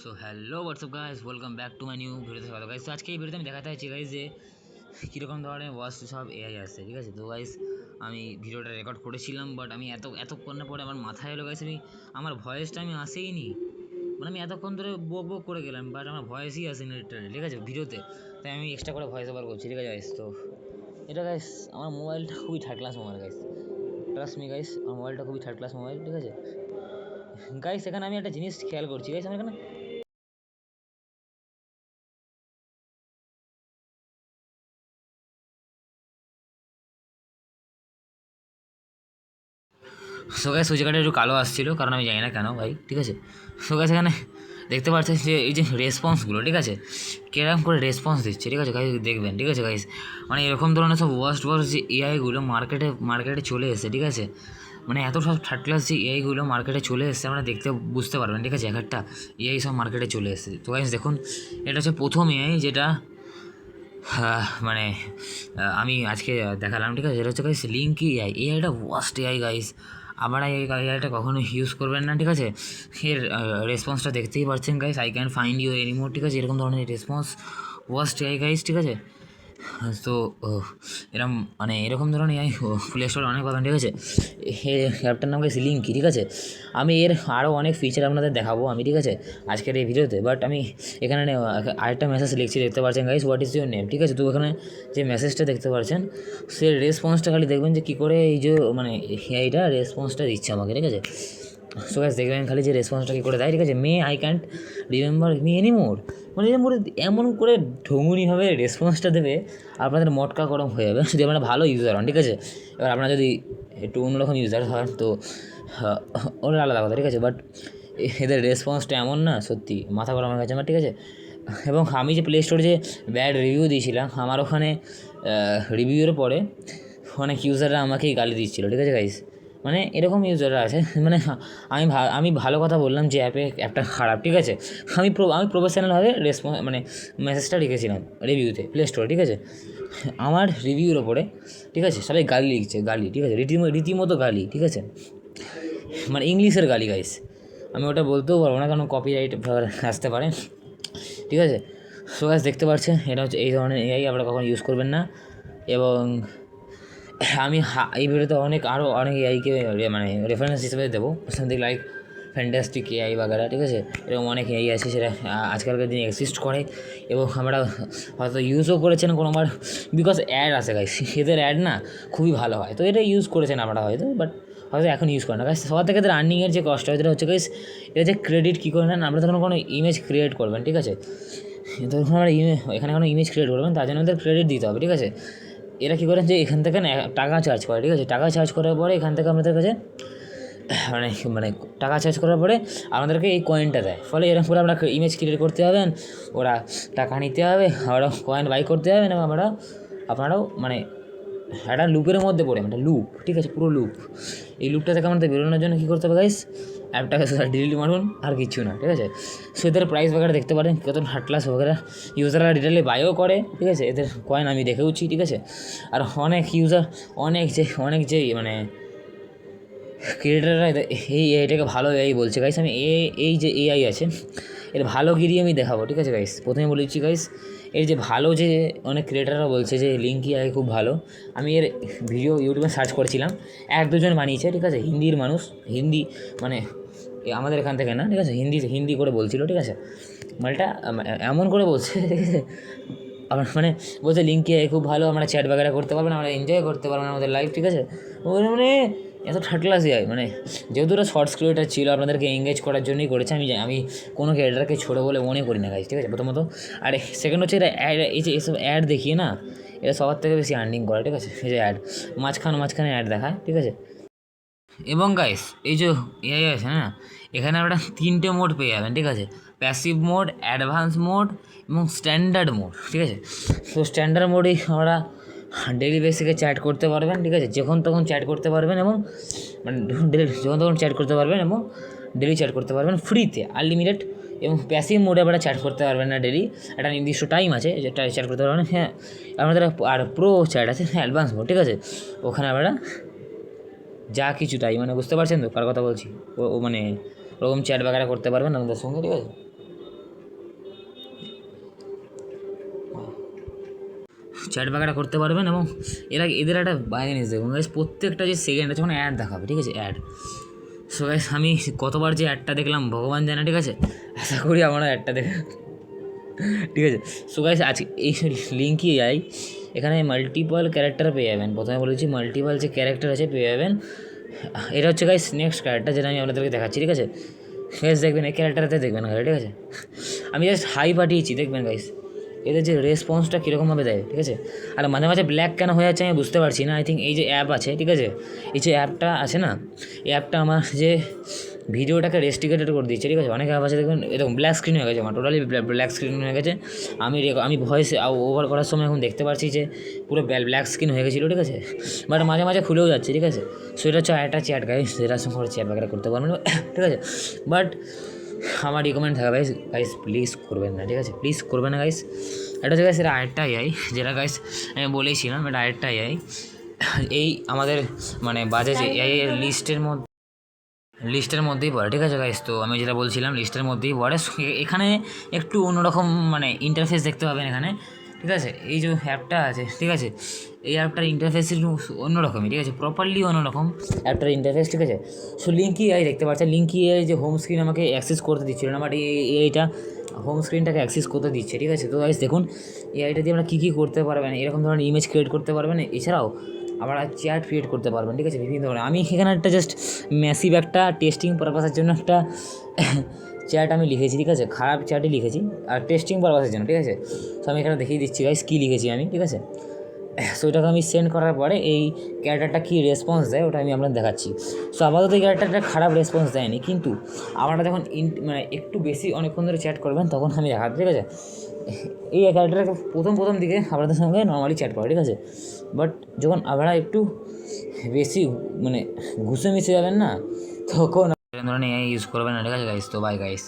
So hello WhatsApp guys, welcome back to my new ভিডিওতে স্বাগত guys. তো আজকে এই ভিডিওতে আমি দেখাতে চাইছি গাইস যে কীরকম ধরনের ওয়াচ সব এআই আসছে, ঠিক আছে। তো গাইস আমি ভিডিওটা রেকর্ড করেছিলাম, বাট আমি এতক্ষণের পরে আমার মাথায় এলো গাইস আমার ভয়েসটা আমি আসেই নি, মানে আমি এতক্ষণ ধরে বক বক করে গেলাম, বাট আমার ভয়েসই আসেনি লিটারালি, ঠিক আছে, ভিডিওতে। তাই আমি এক্সট্রা করে ভয়েস ওভার করছি, ঠিক আছে গাইস। তো এটা গাইস আমার মোবাইলটা খুবই third class mobile guys, trust me guys, আমার মোবাইলটা খুবই থার্ড ক্লাস মোবাইল, ঠিক আছে গাইস। এখানে আমি একটা জিনিস খেয়াল করছি গাইস, আমার এখানে সো গ্যাস ওই জায়গাটা একটু কালো আসছিলো, কারণ আমি জানি না কেন ভাই, ঠিক আছে। সো গ্যাস এখানে দেখতে পাচ্ছেন যে এই যে রেসপন্সগুলো, ঠিক আছে, কিরকম করে রেসপন্স দিচ্ছে, ঠিক আছে গাইস, দেখবেন, ঠিক আছে গাইস। মানে এরকম ধরনের সব ওয়ার্স্ট যে এআইগুলো মার্কেটে চলে এসেছে, ঠিক আছে। মানে এত সব থার্ড ক্লাস যে এআইগুলো মার্কেটে চলে এসেছে, আমরা দেখতে বুঝতে পারবেন, ঠিক আছে, এক একটা এআই সব মার্কেটে চলে এসেছে। তো গাইস দেখুন, এটা হচ্ছে প্রথম এআই যেটা মানে আমি আজকে দেখালাম, ঠিক আছে। এটা হচ্ছে guys লিঙ্কি AI, এআইটা waste AI guys. আপনারা এই এআইটা কখনো ইউজ করবেন না, ঠিক আছে। এর রেসপন্সটা দেখতেই পাচ্ছেন guys, I can find you anymore, ঠিক আছে, এরকম ধরনের রেসপন্স ওয়াস্ট এআই গাইস, ঠিক আছে। তো এরকম মানে এরকম ধরনের এআই প্লে স্টোরে অনেক পাবেন, ঠিক আছে। এই অ্যাপটার নাম গাইস লিঙ্কি, ঠিক আছে। আমি এর আরও অনেক ফিচার আপনাদের দেখাবো আমি, ঠিক আছে, আজকের এই ভিডিওতে। বাট আমি এখানে আরেকটা মেসেজ লিখছি, দেখতে পাচ্ছেন guys, what is your name, ঠিক আছে। তো এখানে যে মেসেজটা দেখতে পাচ্ছেন, সে রেসপন্সটা খালি দেখবেন যে কী করে এই যে মানে এইটা রেসপন্সটা দিচ্ছে আমাকে, ঠিক আছে। সো গাইস দেখবেন খালি যে রেসপন্সটা কী করে দেয়, ঠিক আছে। I can't remember me anymore, মানে এর মধ্যে এমন করে ঢঙুনিভাবে রেসপন্সটা দেবে, আপনাদের মটকা গরম হয়ে যাবে যদি আপনারা ভালো ইউজার হন, ঠিক আছে। এবার আপনারা যদি একটু অন্যরকম ইউজার হন তো ওটা আলাদা কথা, ঠিক আছে। বাট এদের রেসপন্সটা এমন না, সত্যি মাথা গরম হয়ে গেছে আমার, ঠিক আছে। এবং আমি যে প্লে স্টোরে যে ব্যাড রিভিউ দিয়েছিলাম, আমার ওখানে রিভিউয়ের পরে অনেক ইউজাররা আমাকেই গালি দিচ্ছিলো, ঠিক আছে গাইস। মানে এরকম ইউজাররা আছে, মানে আমি ভালো কথা বললাম যে অ্যাপটা খারাপ, ঠিক আছে। আমি প্রফেশনালভাবে মানে মেসেজটা লিখেছিলাম রিভিউতে প্লে স্টোরে, ঠিক আছে। আমার রিভিউর ওপরে, ঠিক আছে, সবাই গালি লিখছে, গালি, ঠিক আছে, রীতিমতো গালি, ঠিক আছে, মানে ইংলিশের গালি গাইস। আমি ওটা বলতেও পারবো না, কারণ কপিরাইট আসতে পারে, ঠিক আছে। সো গাইস দেখতে পাচ্ছেন, এটা হচ্ছে এই ধরনের এআই, আপনারা কখনো ইউজ করবেন না। এবং আমি এই ভিডিওতে আরও অনেক এআইকে মানে রেফারেন্স হিসেবে দেবো, সামথিং লাইক ফ্যান্টাস্টিক এআই বাগেরা, ঠিক আছে। এরকম অনেক এআই আছে সেটা আজকালকার দিনে এক্সিস্ট করে, এবং আমরা হয়তো ইউজও করেছেন কোনোবার, বিকজ অ্যাড আসে গাইস, এদের অ্যাড না খুবই ভালো হয়, তো এটা ইউজ করেছেন আপনারা হয়তো, বাট হয়তো এখন ইউজ করেন না গাইস। সবার থেকে এদের আর্নিংয়ের যে কষ্ট হয়, এটা হচ্ছে গাইস, এটা যে ক্রেডিট কী করে নেন, আপনারা যখন কোনো ইমেজ ক্রিয়েট করবেন, ঠিক আছে, ধরুন আমরা এখানে কোনো ইমেজ ক্রিয়েট করবেন, তার জন্য ওদের ক্রেডিট দিতে হবে, ঠিক আছে। এরা কী করেন যে এখান থেকে না টাকা চার্জ করে, ঠিক আছে, টাকা চার্জ করার পরে এখান থেকে আমাদের কাছে মানে মানে টাকা চার্জ করার পরে আমাদেরকে এই কয়েনটা দেয়। ফলে এরকম করে আমরা ইমেজ ক্রিয়েট করতে হবেন, ওরা টাকা নিতে হবে, ওরা কয়েন বাই করতে হবেন, এবং আপনারাও মানে একটা লুপের মধ্যে পড়ে, একটা লুপ, ঠিক আছে, পুরো লুপ। এই লুপটা থেকে আমাদের বেরোনোর জন্য কী করতে হবে গাইস, অ্যাপটাকে ডিলিট মারুন, আর কিছু না, ঠিক আছে। সো এদের প্রাইস বগেরা দেখতে পারেন কত থার্ড ক্লাস বগেরা, ইউজাররা ডিটেলে বাইও করে, ঠিক আছে, এদের কয়েন আমি দেখেওছি, ঠিক আছে। আর অনেক ইউজার অনেক যে মানে ক্রিয়েটাররা এই এআইটাকে ভালো এআই বলছে গাইস। আমি এই যে এআই আছে এর ভালোগিরি আমি দেখাবো, ঠিক আছে গাইস। প্রথমে বলেছি গাইস, এর যে ভালো যে অনেক ক্রিয়েটাররা বলছে যে লিঙ্কি এআই খুব ভালো। আমি এর ভিডিও ইউটিউবে সার্চ করেছিলাম, এক দুজন বানিয়েছে, ঠিক আছে, হিন্দির মানুষ, হিন্দি মানে আমাদের এখান থেকে না, ঠিক আছে, হিন্দি করে বলছিল, ঠিক আছে। মালটা এমন করে বলছে, ঠিক আছে, আমার মানে বলছে লিঙ্কি এআই খুব ভালো, আমরা চ্যাট বাগেরা করতে পারবেন, আমরা এনজয় করতে পারবেন আমাদের লাইফ, ঠিক আছে। মানে এত থার্ড ক্লাস এআই, মানে যেহেতু ওরা শর্টস ক্রিয়েটার ছিল, আপনাদেরকে এঙ্গেজ করার জন্যই করেছে। আমি কোনো ক্রিয়েটারকে ছোটো বলে মনে করি না গাইজ, ঠিক আছে, প্রথমত। আর সেকেন্ড হচ্ছে এরা অ্যাড, এই যে এসব অ্যাড দেখিয়ে না, এরা সবার থেকে বেশি আর্নিং করে, ঠিক আছে। এই যে অ্যাড মাঝখানে অ্যাড দেখায়, ঠিক আছে। এবং গাইস এই যে এআই আছে না, এখানে আপনারা 3টে মোড পেয়ে যাবেন, ঠিক আছে, প্যাসিভ মোড, অ্যাডভান্স মোড এবং স্ট্যান্ডার্ড মোড, ঠিক আছে। তো স্ট্যান্ডার্ড মোডেই আমরা ডেইলি বেসিকে চ্যাট করতে পারবেন, ঠিক আছে, যখন তখন চ্যাট করতে পারবেন, এবং মানে যখন তখন চ্যাট করতে পারবেন, এবং ডেলি চ্যাট করতে পারবেন ফ্রিতে, আনলিমিটেড। এবং প্যাসিভ মোডে আপনারা চ্যাট করতে পারবেন না ডেলি, একটা নির্দিষ্ট টাইম আছে যেটা চ্যাট করতে পারবেন, হ্যাঁ। আপনাদের আর প্রো চ্যাট আছে, অ্যাডভান্স মোড, ঠিক আছে, ওখানে আপনারা যা কিছু তাই, মানে বুঝতে পারছেন তো কার কথা বলছি, ও মানে ওরকম চ্যাট বাগেরা করতে পারবেন আমাদের সঙ্গে, ঠিক আছে। চ্যাট বাগাটা করতে পারবেন। এবং এদের একটা বাইরে জিনিস দেখুন গাইস, প্রত্যেকটা যে সেকেন্ডে যখন অ্যাড দেখাবে, ঠিক আছে, অ্যাড। সো গাইস আমি কতবার যে অ্যাডটা দেখলাম ভগবান জানে, ঠিক আছে, আশা করি আমরা অ্যাডটা দেখে, ঠিক আছে। সো গাইস আজকে এই লিঙ্কই যাই, এখানে মাল্টিপল ক্যারেক্টার পেয়ে যাবেন। প্রথমে বলেছি মাল্টিপল যে ক্যারেক্টার আছে পেয়ে যাবেন। এটা হচ্ছে গাইস নেক্সট ক্যারেক্টার যেটা আমি আপনাদেরকে দেখাচ্ছি, ঠিক আছে। গাইস দেখবেন এই ক্যারেক্টারতে দেখবেন গাইস, ঠিক আছে, আমি জাস্ট হাই পাঠিয়েছি, দেখবেন গাইস এদের যে রেসপন্সটা কীরকমভাবে দেয়, ঠিক আছে। আর মাঝে মাঝে ব্ল্যাক কেন হয়ে যাচ্ছে আমি বুঝতে পারছি না। আই থিঙ্ক এই যে অ্যাপ আছে, ঠিক আছে, এই যে অ্যাপটা আছে না, এই অ্যাপটা আমার যে ভিডিওটাকে রেস্ট্রিকেটেড করে দিচ্ছে, ঠিক আছে। অনেক অ্যাপ আছে দেখবেন এরকম ব্ল্যাক স্ক্রিন হয়ে গেছে, আমার টোটালি ব্ল্যাক স্ক্রিন হয়ে গেছে। আমি ভয়েস ওভার করার সময় এখন দেখতে পাচ্ছি যে পুরো ব্ল্যাক স্ক্রিন হয়ে গেছিলো, ঠিক আছে। বাট মাঝে মাঝে খুলেও যাচ্ছে, ঠিক আছে। সো এটা হচ্ছে একটা চ্যাট গাইস, যেটার সঙ্গে চ্যাট বাগেরা করতে পারবেন, ঠিক আছে। বাট আমার রিকমেন্ড থাকবে গাইস, গাইস প্লিজ করবেন না, ঠিক আছে, প্লিজ করবেন না গাইস। এটা হচ্ছে গাইস, এটা আরেকটা এআই, যেটা গাইস আমি বলেছিলাম, এটা আরেকটা এআই, এই আমাদের মানে বাজে যে এআই এর লিস্টের মধ্যেই পড়ে, ঠিক আছে গাইস। তো আমি যেটা বলছিলাম লিস্টের মধ্যেই পড়ে। এখানে একটু অন্যরকম মানে ইন্টারফেস দেখতে পাবেন এখানে, ঠিক আছে। এই যে অ্যাপটা আছে, ঠিক আছে, এই অ্যাপটার ইন্টারফেস একটু অন্যরকমই, ঠিক আছে, প্রপারলি অন্যরকম অ্যাপটার ইন্টারফেস, ঠিক আছে। সো লিঙ্কি এআই দেখতে পাচ্ছেন, লিঙ্কি এআই যে হোম স্ক্রিন আমাকে অ্যাক্সেস করতে দিচ্ছিল না, বাট এইটা হোম স্ক্রিনটাকে অ্যাক্সেস করতে দিচ্ছে, ঠিক আছে। তো গাইস দেখুন এআইটা দিয়ে আমরা কী কী করতে পারবেন, এরকম ধরনের ইমেজ ক্রিয়েট করতে পারবেন, এছাড়াও আবার চ্যাট ক্রিয়েট করতে পারবেন, ঠিক আছে, বিভিন্ন ধরনের। আমি এখানে একটা জাস্ট ম্যাসিভ একটা টেস্টিং পারপাসের জন্য একটা চ্যাট আমি লিখেছি, ঠিক আছে, খারাপ চ্যাটই লিখেছি আর টেস্টিং পারপাসের জন্য, ঠিক আছে। সো আমি এখানে দেখিয়ে দিচ্ছি গাইস কী লিখেছি আমি, ঠিক আছে। সো ওটাকে আমি সেন্ড করার পরে এই ক্যারেক্টারটা কী রেসপন্স দেয় ওটা আমি আপনাদের দেখাচ্ছি। সো আপাতত এই ক্যারেক্টারটা খারাপ রেসপন্স দেয়নি, কিন্তু আপনারা যখন মানে একটু বেশি অনেকক্ষণ ধরে চ্যাট করবেন তখন আমি দেখাবো, ঠিক আছে। এই ক্যারেক্টারটাকে প্রথম দিকে আপনাদের সঙ্গে নর্মালি চ্যাট করে, ঠিক আছে। বাট যখন আপনারা একটু বেশি মানে ঘুষে মিশে যাবেন না, তখন ধরনের এআই ইউজ করবেন না, ঠিক আছে গাইস। তো বাই গাইস।